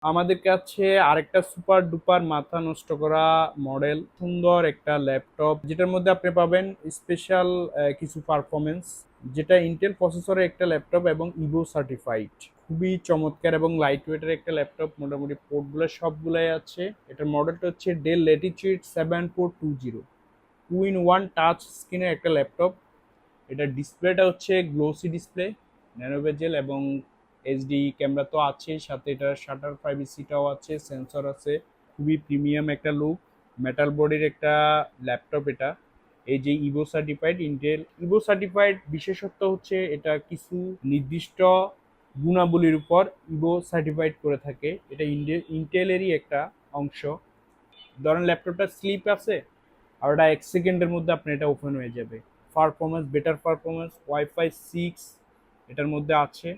আমাদের কাছে আরেকটা সুপার ডুপার মাথা নষ্ট করা মডেল, সুন্দর একটা ল্যাপটপ যেটার মধ্যে আপনি পাবেন স্পেশাল কিছু পারফরমেন্স, যেটা ইন্টেল প্রসেসরের একটা ল্যাপটপ এবং ইভো সার্টিফাইড। খুবই চমৎকার এবং লাইট ওয়েটের একটা ল্যাপটপ, মোটামুটি পোর্টগুলো সবগুলাই আছে। এটার মডেলটা হচ্ছে ডেল ল্যাটিটিউড 7420, 2-in-1 টাচ স্ক্রিনের একটা ল্যাপটপ। এটার ডিসপ্লেটা হচ্ছে গ্লোসি ডিসপ্লে, ন্যানো বেজেল এবং এইচডি ক্যামেরা তো আছেই, সাথে এটার শাটার প্রাইভেসিটাও আছে, সেন্সর আছে। খুবই প্রিমিয়াম একটা লুক, মেটাল বডির একটা ল্যাপটপ এটা। এই যে Ivo certified, Intel Ivo certified বিশেষত্ব হচ্ছে এটা কিছু নির্দিষ্ট গুণাবলীর উপর ইভো সার্টিফাইড করে থাকে। এটা ইন্টেলেরই একটা অংশ। ধরেন ল্যাপটপটা স্লিপ আছে, আর ওটা 1 সেকেন্ডের মধ্যে আপনার এটা ওপেন হয়ে যাবে। পারফরমেন্স, বেটার পারফরমেন্স, ওয়াইফাই 6 এটার মধ্যে আছে।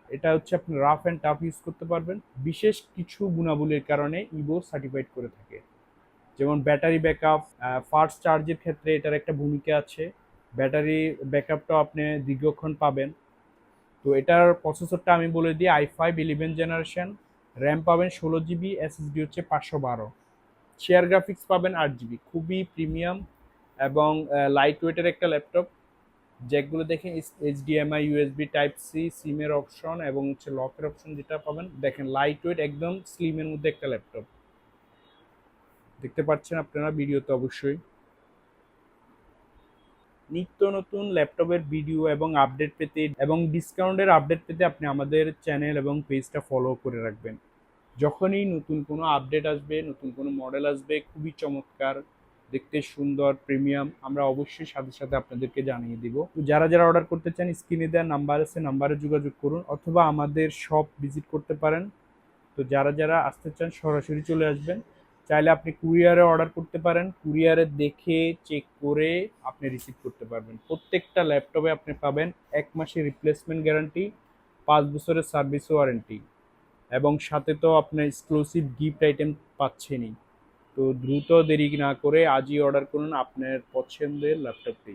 এটা হচ্ছে আপনি রাফ অ্যান্ড টাফ ইউজ করতে পারবেন। বিশেষ কিছু গুণাবলীর কারণে ইভো সার্টিফাইড করে থাকে, যেমন ব্যাটারি ব্যাকআপ, ফাস্ট চার্জের ক্ষেত্রে এটার একটা ভূমিকা আছে। ব্যাটারি ব্যাকআপটাও আপনি দীর্ঘক্ষণ পাবেন। তো এটার প্রসেসরটা আমি বলে দিই, i5 11 জেনারেশন, র্যাম পাবেন 16 জিবি, এসএসডি হচ্ছে 512, শেয়ার গ্রাফিক্স পাবেন 8 জিবি। খুবই প্রিমিয়াম এবং লাইট ওয়েটের একটা ল্যাপটপ। যেগুলো দেখেন এইচডিএমআই, ইউএসবি টাইপ সি, সিমের অপশন এবং হচ্ছে লকের অপশন যেটা পাবেন, দেখেন লাইট ওয়েট একদম স্লিমের মধ্যে একটা ল্যাপটপ। দেখতে পাচ্ছেন আপনারা ভিডিওতে অবশ্যই। নিত্য নতুন ল্যাপটপের ভিডিও এবং আপডেট পেতে এবং ডিসকাউন্টের আপডেট পেতে আপনি আমাদের চ্যানেল এবং পেজটা ফলো করে রাখবেন। যখনই নতুন কোনো আপডেট আসবে, নতুন কোনো মডেল আসবে খুবই চমৎকার, দেখতে সুন্দর, প্রিমিয়াম, আমরা অবশ্যই সাথে সাথে আপনাদেরকে জানিয়ে দিব। তো যারা যারা অর্ডার করতে চান, স্ক্রিনে দেওয়া নাম্বার আছে, নাম্বারে যোগাযোগ করুন অথবা আমাদের শপ ভিজিট করতে পারেন। তো যারা যারা আসতে চান সরাসরি চলে আসবেন। চাইলে আপনি কুরিয়ারে অর্ডার করতে পারেন, কুরিয়ারে দেখে চেক করে আপনি রিসিভ করতে পারবেন। প্রত্যেকটা ল্যাপটপে আপনি পাবেন 1 মাসের রিপ্লেসমেন্ট গ্যারান্টি, 5 বছরের সার্ভিস ওয়ারেন্টি এবং সাথে তো আপনার এক্সক্লুসিভ গিফট আইটেম পাচ্ছেনই। তো দ্রুত দেরি না করে আজই অর্ডার করুন আপনার পছন্দের ল্যাপটপটি।